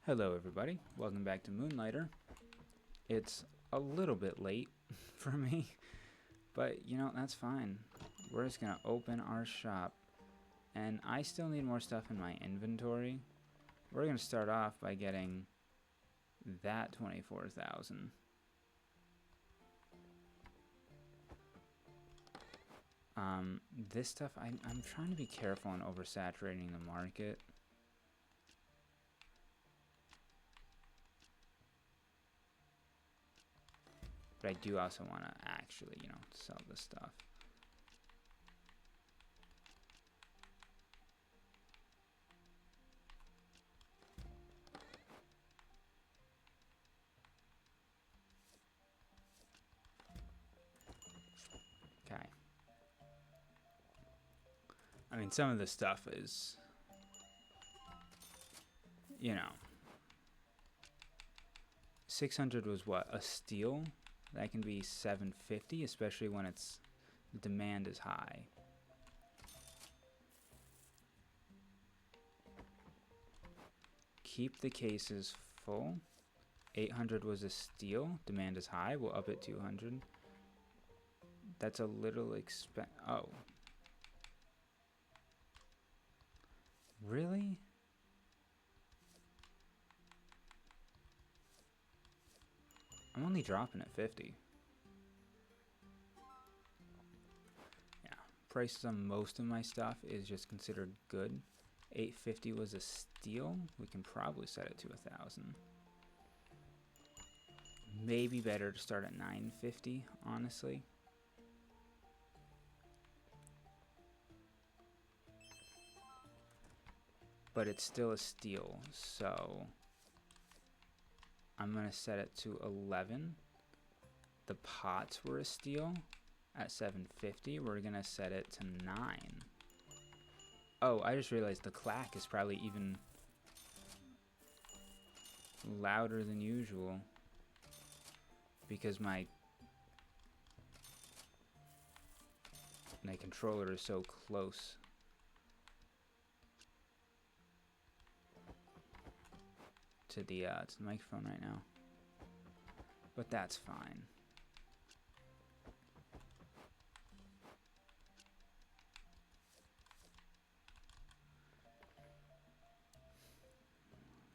Hello everybody, welcome back to Moonlighter. It's a little bit late for me, but you know, that's fine. We're just gonna open our shop, and I still need more stuff in my inventory. We're gonna start off by getting that 24,000. This stuff, I'm trying to be careful on oversaturating the market. But I do also want to actually, sell this stuff. Okay. I mean, some of this stuff is, 600 was what? A steal? That can be 750, especially when the demand is high. Keep the cases full. 800 was a steal. Demand is high. We'll up it 200. That's a little oh. Really? I'm only dropping at 50. Yeah, prices on most of my stuff is just considered good. 850 was a steal. We can probably set it to 1,000. Maybe better to start at 950, honestly. But it's still a steal, so I'm gonna set it to 11. The pots were a steal at 750. We're gonna set it to 9. Oh, I just realized the clack is probably even louder than usual because my controller is so close to the microphone right now, but that's fine.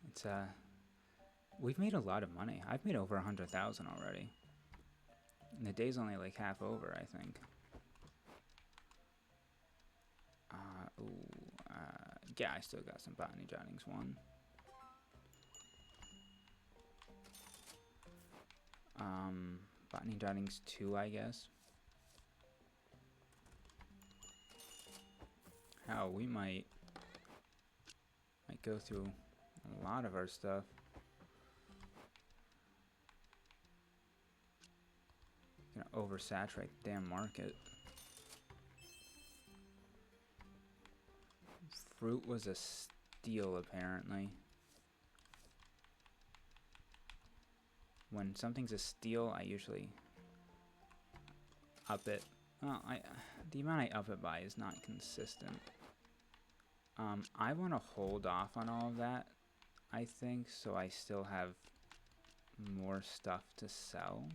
It's we've made a lot of money. I've made over 100,000 already, and the day's only like half over, I think. Yeah, I still got some botany jottings. Botany jottings 2, I guess. Hell, we might go through a lot of our stuff. Gonna oversaturate the damn market. Fruit was a steal, apparently. When something's a steal, I usually up it. Well, the amount I up it by is not consistent. I want to hold off on all of that, I think, so I still have more stuff to sell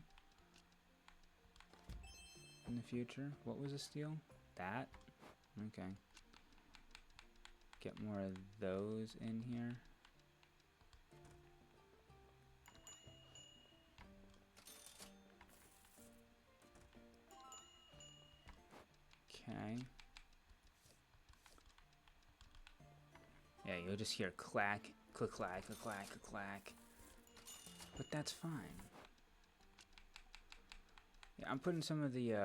in the future. What was a steal? That? Okay. Get more of those in here. Okay. Yeah, you'll just hear clack, click, clack, click, clack, click, clack. But that's fine. Yeah, I'm putting some of the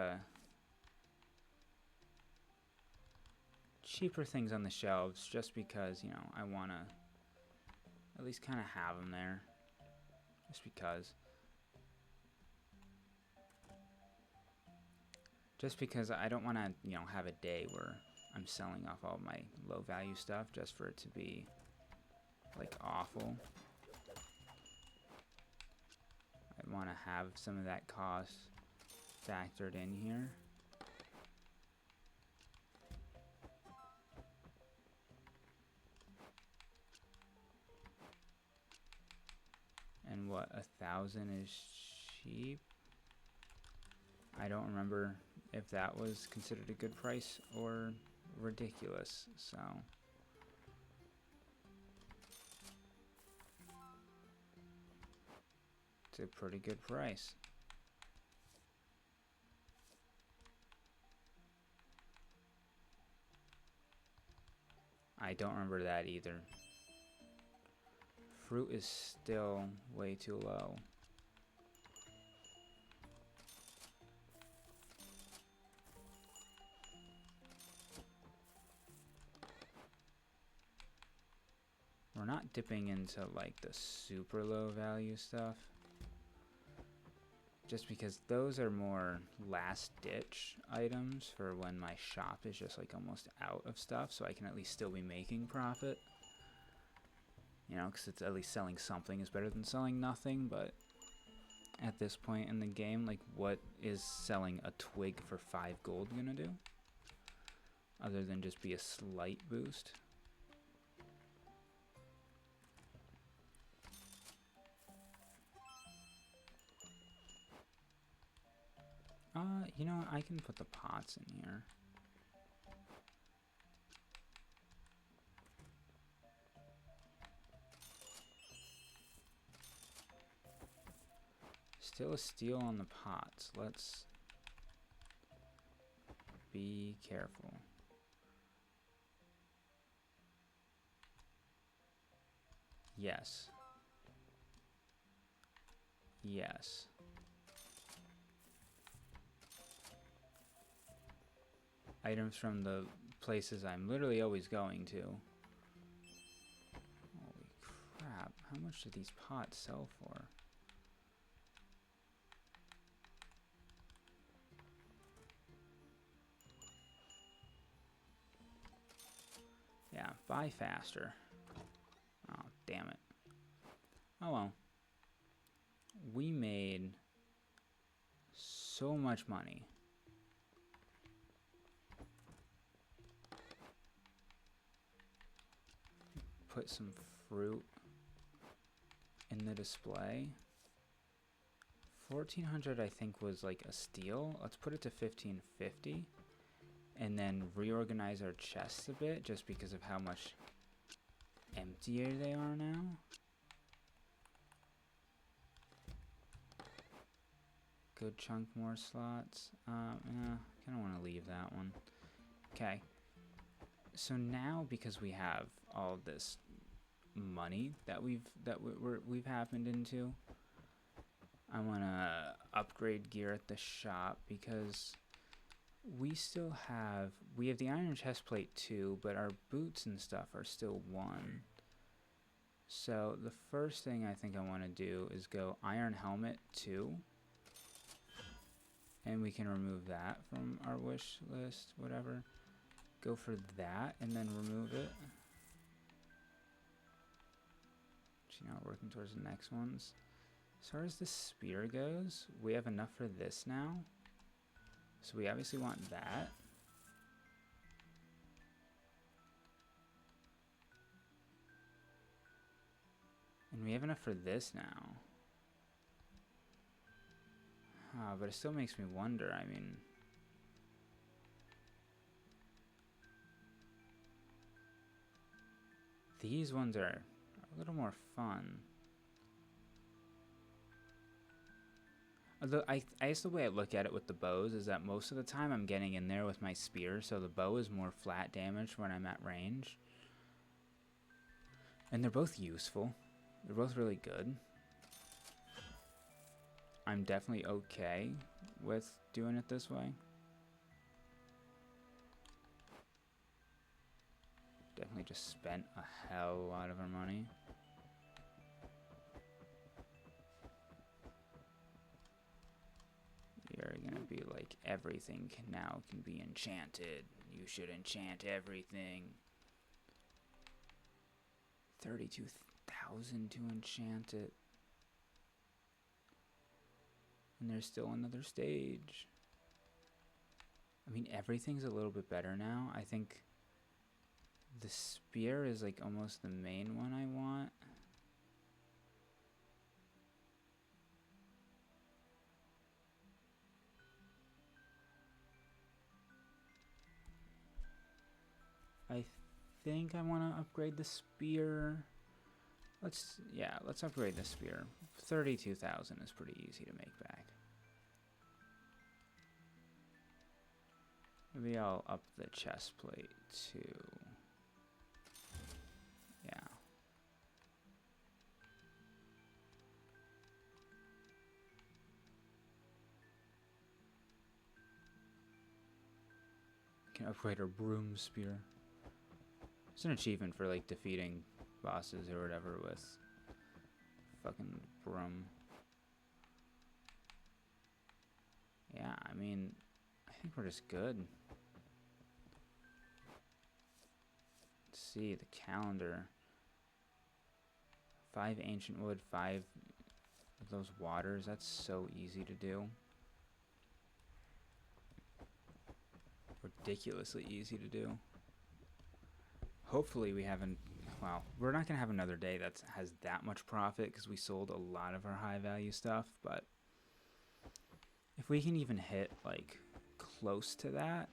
cheaper things on the shelves just because, I want to at least kind of have them there. Just because. Just because I don't want to, have a day where I'm selling off all my low value stuff just for it to be like awful. I want to have some of that cost factored in here. what, 1,000 is cheap? I don't remember if that was considered a good price or ridiculous, so. It's a pretty good price. I don't remember that either. Fruit is still way too low. We're not dipping into like the super low value stuff, just because those are more last ditch items for when my shop is just like almost out of stuff, so I can at least still be making profit. You know, because it's at least selling something is better than selling nothing. But at this point in the game, like, what is selling a twig for 5 gold gonna do? Other than just be a slight boost. You know what? I can put the pots in here. Still a steal on the pots. Let's be careful. Yes. Yes. Items from the places I'm literally always going to. Holy crap. How much do these pots sell for? Yeah, buy faster. Oh, damn it. Oh well. We made so much money. Put some fruit in the display. 1,400 I think was like a steal. Let's put it to 1,550 and then reorganize our chests a bit just because of how much emptier they are now. Good chunk more slots. Yeah, kind of want to leave that one. Okay. So now, because we have all this money that we've happened into, I want to upgrade gear at the shop because we have the iron chest plate 2, but our boots and stuff are still 1. So the first thing I think I want to do is go iron helmet 2. And we can remove that from our wish list, whatever. Go for that and then remove it. You know, working towards the next ones. As far as the spear goes, we have enough for this now. So we obviously want that. And we have enough for this now. But it still makes me wonder, I mean... These ones are a little more fun. Although, I guess the way I look at it with the bows is that most of the time I'm getting in there with my spear, so the bow is more flat damage when I'm at range. And they're both useful. They're both really good. I'm definitely okay with doing it this way. Definitely just spent a hell of a lot of our money. You're gonna be like, everything now can be enchanted. You should enchant everything. 32,000 to enchant it. And there's still another stage. I mean, everything's a little bit better now. I think the spear is like almost the main one I want. think I want to upgrade the spear. Let's upgrade the spear. 32,000 is pretty easy to make back. Maybe I'll up the chest plate too. Yeah. Can upgrade our broom spear. It's an achievement for like defeating bosses or whatever with fucking broom. Yeah, I mean, I think we're just good. Let's see the calendar. 5 ancient wood, 5 of those waters. That's so easy to do. Ridiculously easy to do. Hopefully we haven't, well, we're not going to have another day that has that much profit because we sold a lot of our high value stuff, but if we can even hit like close to that,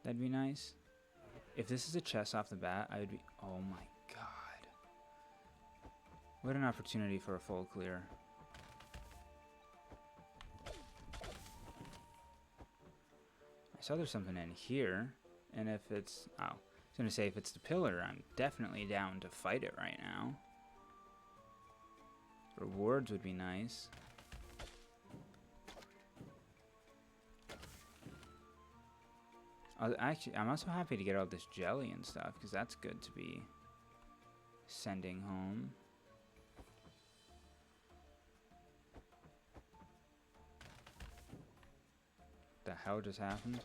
that'd be nice. If this is a chest off the bat, I would be, oh my god. What an opportunity for a full clear. I saw there's something in here, and if it's, oh, I was going to say if it's the pillar, I'm definitely down to fight it right now. Rewards would be nice. Actually, I'm also happy to get all this jelly and stuff, because that's good to be sending home. The hell just happened?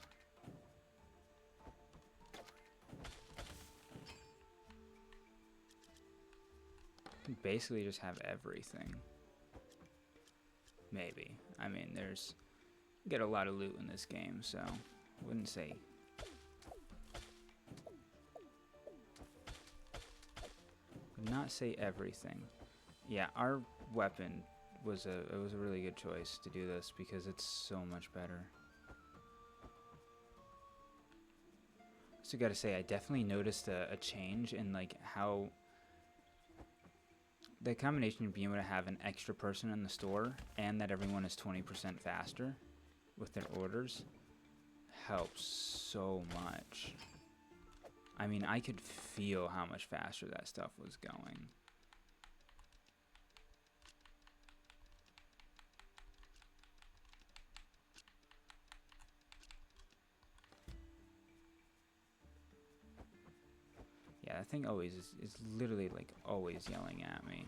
You basically just have everything. Maybe. I mean, there's... You get a lot of loot in this game, so... I wouldn't say... Would not say everything. Yeah, our weapon was a really good choice to do this, because it's so much better. So gotta say, I definitely noticed a change in like how the combination of being able to have an extra person in the store and that everyone is 20% faster with their orders helps so much. I mean, I could feel how much faster that stuff was going. Yeah, that thing always is literally like always yelling at me.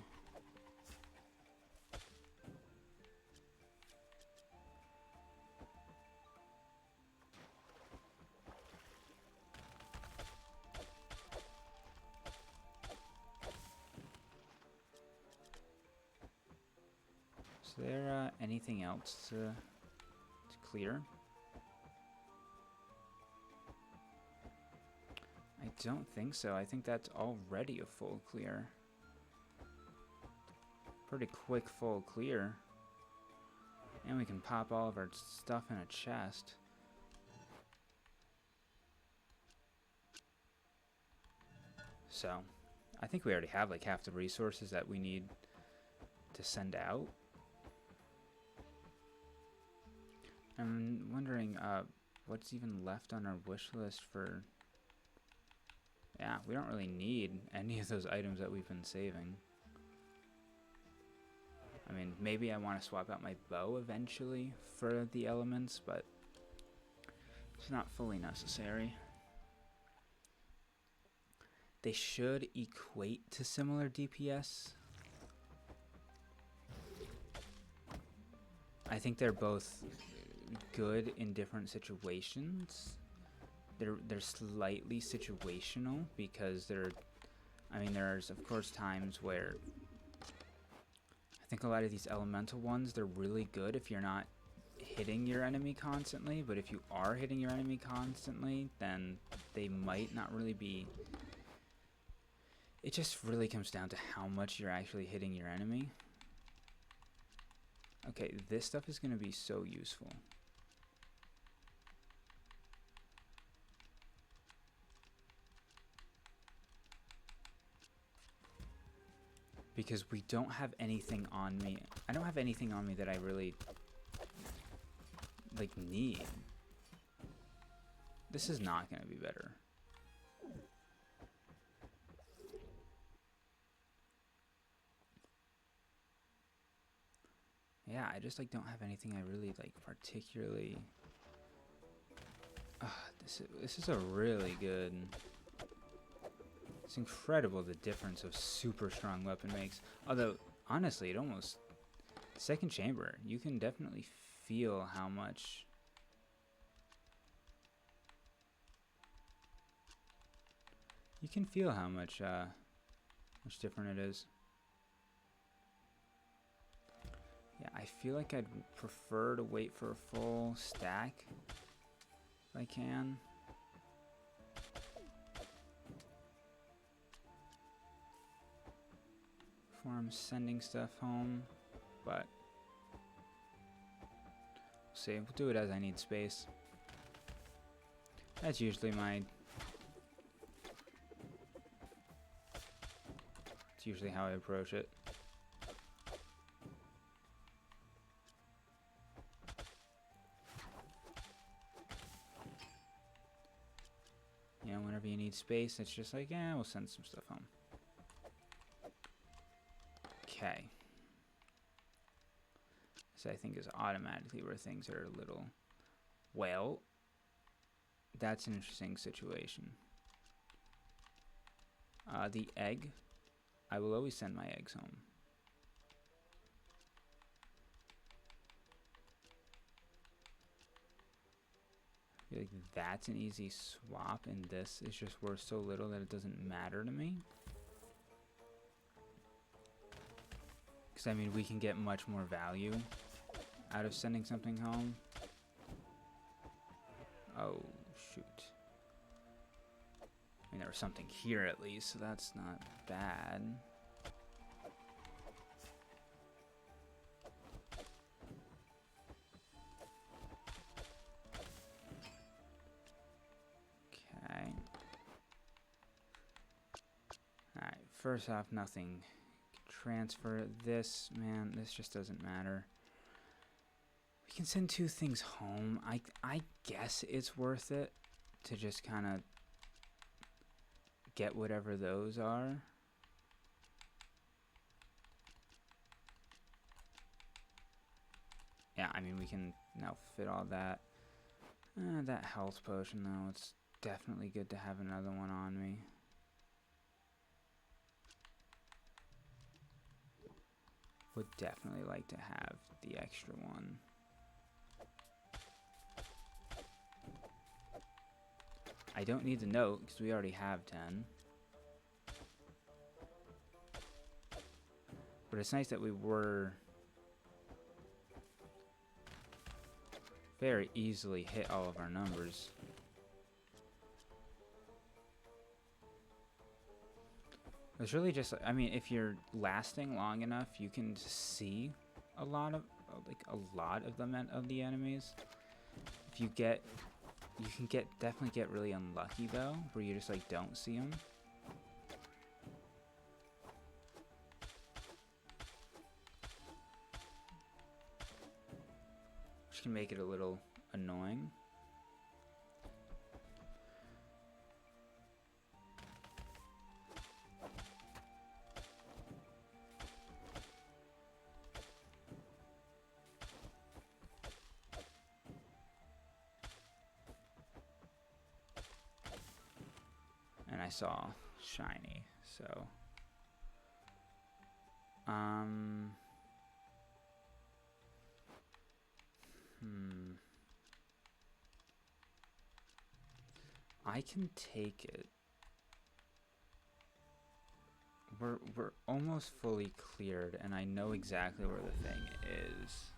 Is there anything else to clear? I don't think so. I think that's already a full clear. Pretty quick full clear. And we can pop all of our stuff in a chest. So, I think we already have like half the resources that we need to send out. I'm wondering what's even left on our wish list for... Yeah, we don't really need any of those items that we've been saving. I mean, maybe I want to swap out my bow eventually for the elements, but it's not fully necessary. They should equate to similar DPS. I think they're both good in different situations. They're slightly situational because there's of course times where I think a lot of these elemental ones, they're really good if you're not hitting your enemy constantly, but if you are hitting your enemy constantly, then they might not really be. It just really comes down to how much you're actually hitting your enemy. Okay, this stuff is going to be so useful. because we don't have anything on me. I don't have anything on me that I really, like, need. This is not going to be better. Yeah, I just, like, don't have anything I really, like, particularly... This is a really good... It's incredible the difference a super strong weapon makes. Although, honestly, it almost... Second chamber, you can definitely feel how much... You can feel how much different it is. Yeah, I feel like I'd prefer to wait for a full stack if I can. Before I'm sending stuff home, but we'll see. We'll do it as I need space. That's usually my... It's usually how I approach it. You know, whenever you need space, it's just like, yeah, we'll send some stuff home. Okay. This, I think, is automatically where things are a little... Well, that's an interesting situation. The egg. I will always send my eggs home. I feel like that's an easy swap, and this is just worth so little that it doesn't matter to me. Because, I mean, we can get much more value out of sending something home. Oh, shoot. I mean, there was something here at least, so that's not bad. Okay. Alright, first off, nothing. Transfer this, man, this just doesn't matter. We can send two things home. I guess it's worth it to just kind of get whatever those are. Yeah, I mean, we can now fit all that. That health potion, though, it's definitely good to have another one on me. Would definitely like to have the extra one. I don't need the note because we already have 10. But it's nice that we were very easily hit all of our numbers. It's really just, I mean, if you're lasting long enough, you can see a lot of, like, a lot of the enemies. If you get, you can definitely get really unlucky though, where you just, like, don't see them. Which can make it a little annoying. And I saw shiny, so I can take it. We're almost fully cleared, and I know exactly where the thing is.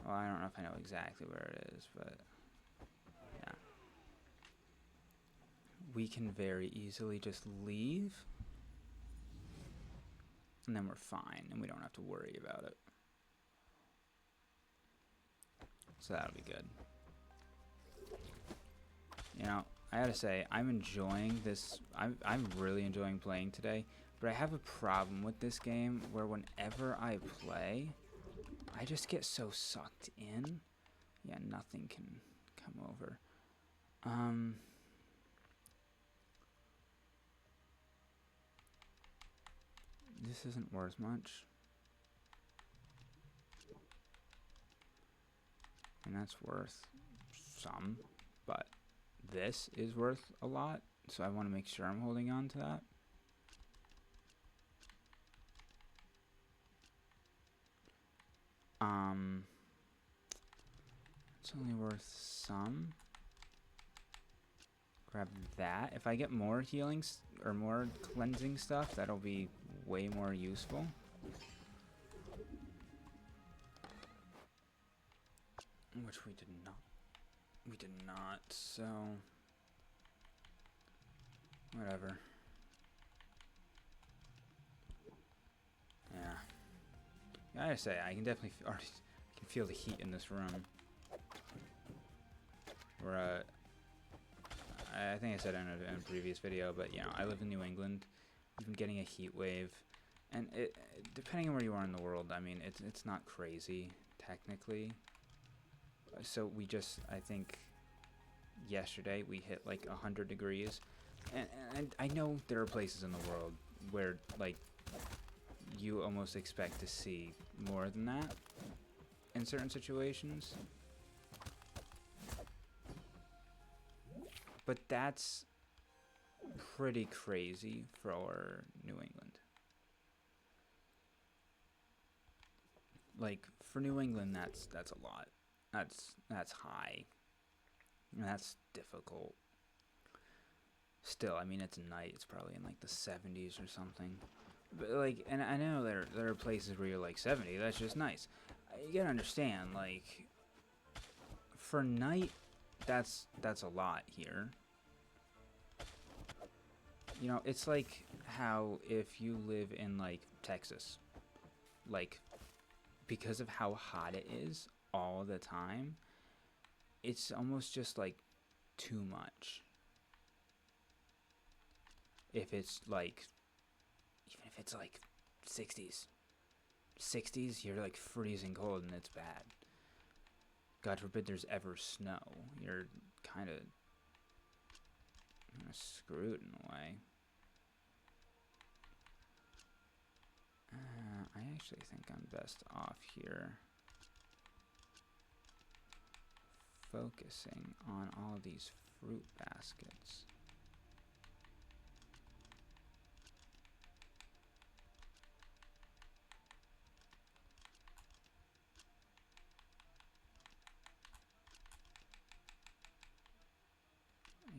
Well, I don't know if I know exactly where it is, but yeah. We can very easily just leave, and then we're fine, and we don't have to worry about it. So that'll be good. You know, I gotta say, I'm enjoying this. I'm really enjoying playing today. But I have a problem with this game where whenever I play, I just get so sucked in. Yeah, nothing can come over. This isn't worth much. And that's worth some, but this is worth a lot, so I want to make sure I'm holding on to that. It's only worth some. Grab that. If I get more healings or more cleansing stuff, that'll be way more useful. Which we did not. We did not, so whatever. Yeah. I gotta say, I can definitely already can feel the heat in this room. We're I think I said in a previous video, but you know, I live in New England. We've been getting a heat wave, and depending on where you are in the world, I mean, it's not crazy technically. So we just, I think, yesterday we hit like 100 degrees, and I know there are places in the world where like you almost expect to see more than that in certain situations. But that's pretty crazy for New England. Like for New England, that's a lot. That's high. And that's difficult. Still, I mean, it's night. It's probably in like the 70s or something. But like, and I know there are places where you're like 70. That's just nice. You gotta understand, like, for night, that's a lot here. You know, it's like how if you live in like Texas, like, because of how hot it is all the time, it's almost just like too much. If it's like, even if it's like 60s, you're like freezing cold and it's bad. God forbid there's ever snow. You're kind of screwed in a way. I actually think I'm best off here focusing on all these fruit baskets.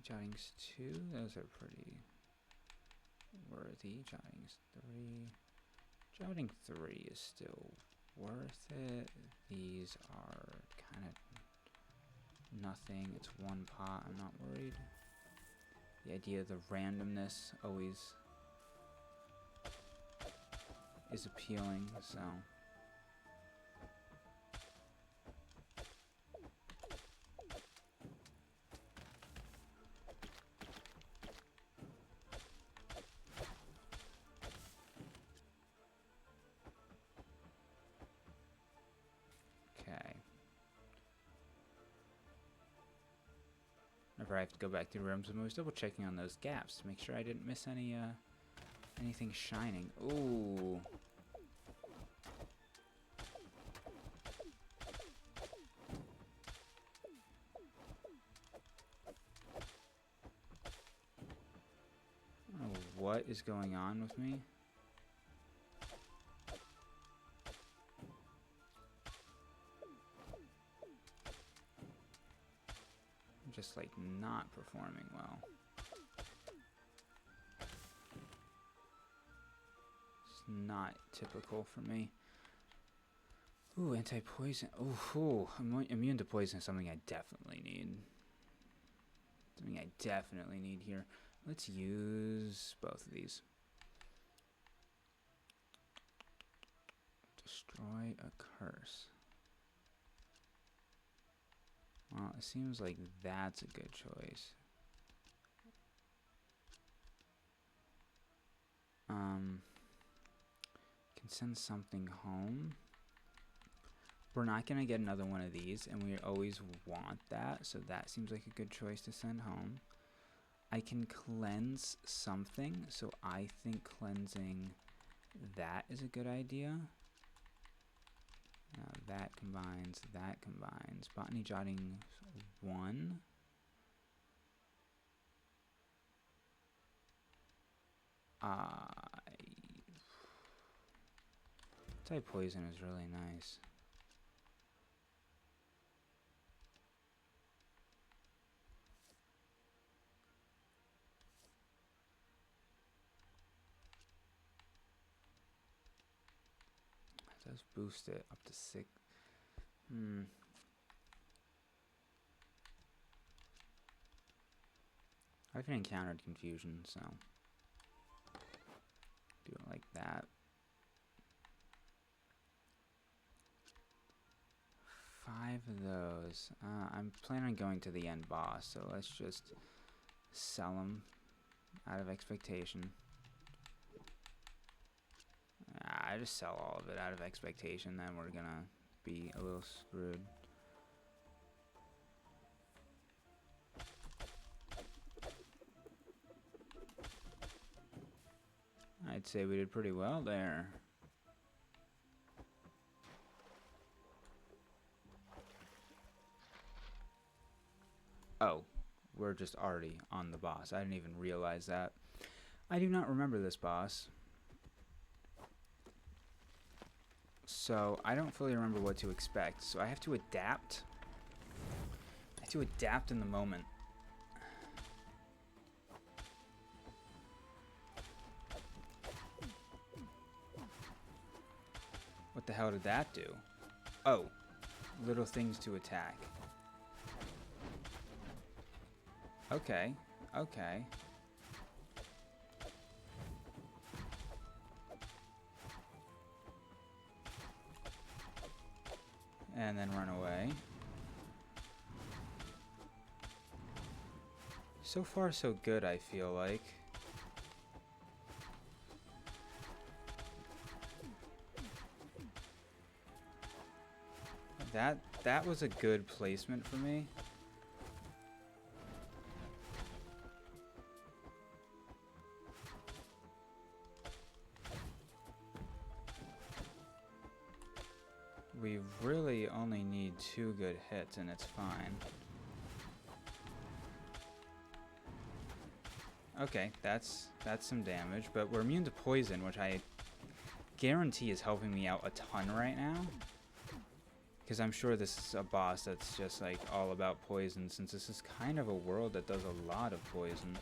Jottings 2, those are pretty worthy. Jottings 3. Jotting 3 is still worth it. These are kind of nothing. It's one pot. I'm not worried. The idea of the randomness always is appealing, so. Whenever I have to go back to the rooms, I'm always double checking on those gaps to make sure I didn't miss any anything shining. Ooh. I don't know what is going on with me. Just like not performing well. It's not typical for me. Ooh, anti-poison. Ooh, immune to poison is something I definitely need. Something I definitely need here. Let's use both of these. Destroy a curse. Well, it seems like that's a good choice. Can send something home. We're not going to get another one of these, and we always want that, so that seems like a good choice to send home. I can cleanse something, so I think cleansing that is a good idea. That combines, that combines. Botany Jotting 1. Type poison is really nice. It does boost it up to 6. I've encountered confusion, so do it like that. 5 of those. I'm planning on going to the end boss, so let's just sell them out of expectation. I just sell all of it out of expectation, then we're gonna be a little screwed. I'd say we did pretty well there. Oh, we're just already on the boss. I didn't even realize that. I do not remember this boss. So I don't fully remember what to expect. So I have to adapt. I have to adapt in the moment. What the hell did that do? Oh, little things to attack. Okay, okay. And then run away. So far, so good, I feel like. That was a good placement for me. We really only need 2 good hits and it's fine. Okay, that's some damage, but we're immune to poison, which I guarantee is helping me out a ton right now. Because I'm sure this is a boss that's just like all about poison, since this is kind of a world that does a lot of poison.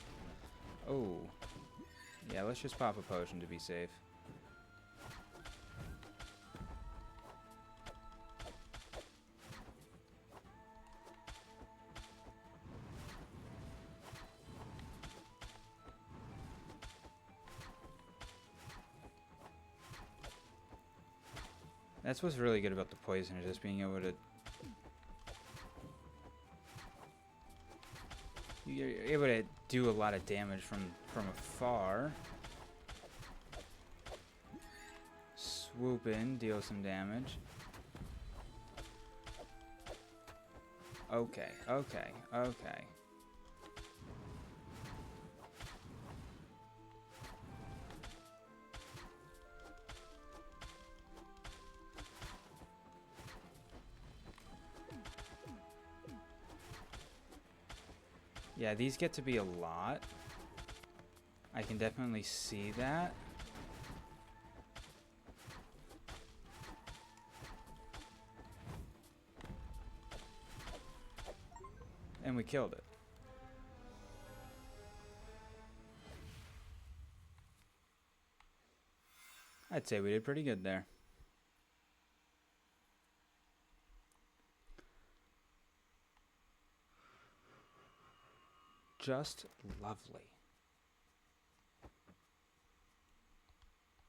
Oh. Yeah, let's just pop a potion to be safe. That's what's really good about the poison, is just being able to... You're able to do a lot of damage from afar. Swoop in, deal some damage. Okay, okay, okay. Yeah, these get to be a lot. I can definitely see that. And we killed it. I'd say we did pretty good there. Just lovely.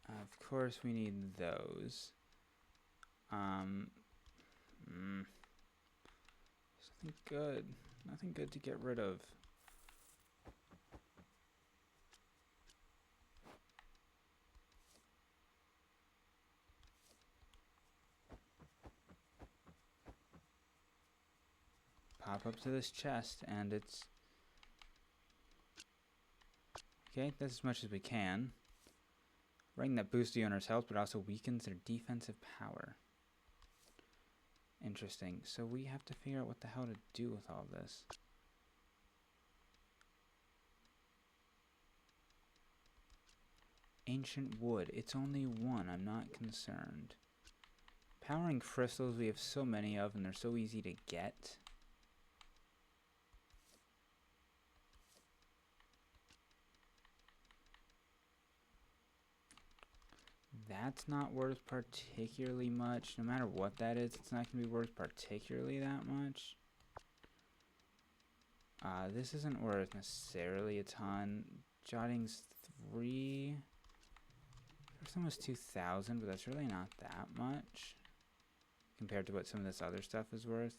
Of course we need those. Nothing good. Nothing good to get rid of. pop up to this chest, and it's... Okay, that's as much as we can. Writing that boosts the owner's health, but also weakens their defensive power. Interesting. So we have to figure out what the hell to do with all this. Ancient wood. It's only one. I'm not concerned. Powering crystals, we have so many of, and they're so easy to get. That's not worth particularly much. No matter what that is, it's not going to be worth particularly that much. This isn't worth necessarily a ton. Jotting's 3. First one was 2,000, but that's really not that much compared to what some of this other stuff is worth.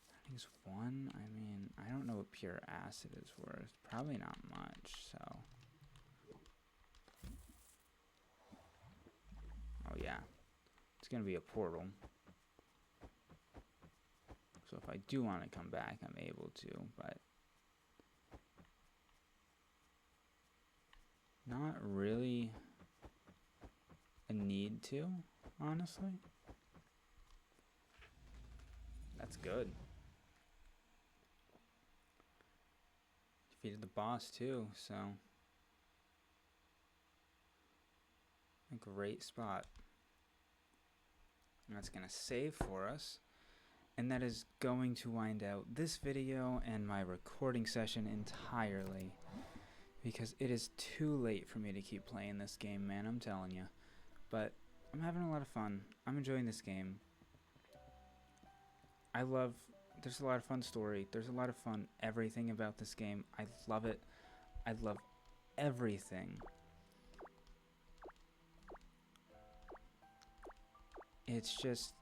Jotting's 1. I mean, I don't know what pure acid is worth. Probably not much, so... Oh yeah, it's going to be a portal. So if I do want to come back, I'm able to, but not really a need to, honestly. That's good. Defeated the boss too, so a great spot. And that's going to save for us. And that is going to wind out this video and my recording session entirely. Because it is too late for me to keep playing this game, man, I'm telling you. But I'm having a lot of fun. I'm enjoying this game. There's a lot of fun story. There's a lot of fun everything about this game. I love it. I love everything. It's just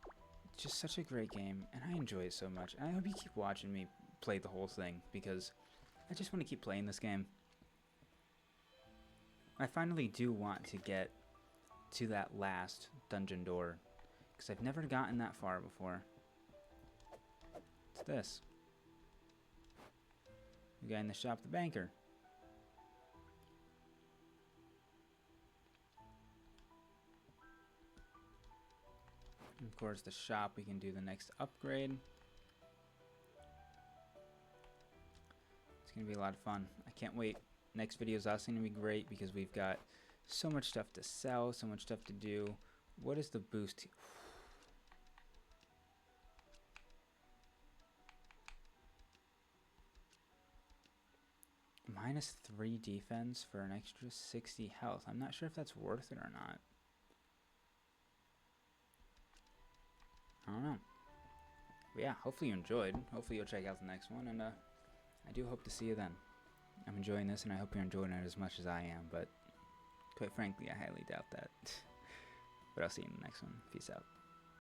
such a great game, and I enjoy it so much. And I hope you keep watching me play the whole thing, because I just want to keep playing this game. I finally do want to get to that last dungeon door, because I've never gotten that far before. What's this? The guy in the shop, the banker. Of course, the shop, we can do the next upgrade. It's going to be a lot of fun. I can't wait. Next video is also going to be great because we've got so much stuff to sell, so much stuff to do. What is the boost? -3 defense for an extra 60 health. I'm not sure if that's worth it or not. I don't know. But yeah, hopefully you enjoyed. Hopefully you'll check out the next one, and I do hope to see you then. I'm enjoying this, and I hope you're enjoying it as much as I am, but quite frankly, I highly doubt that. But I'll see you in the next one. Peace out.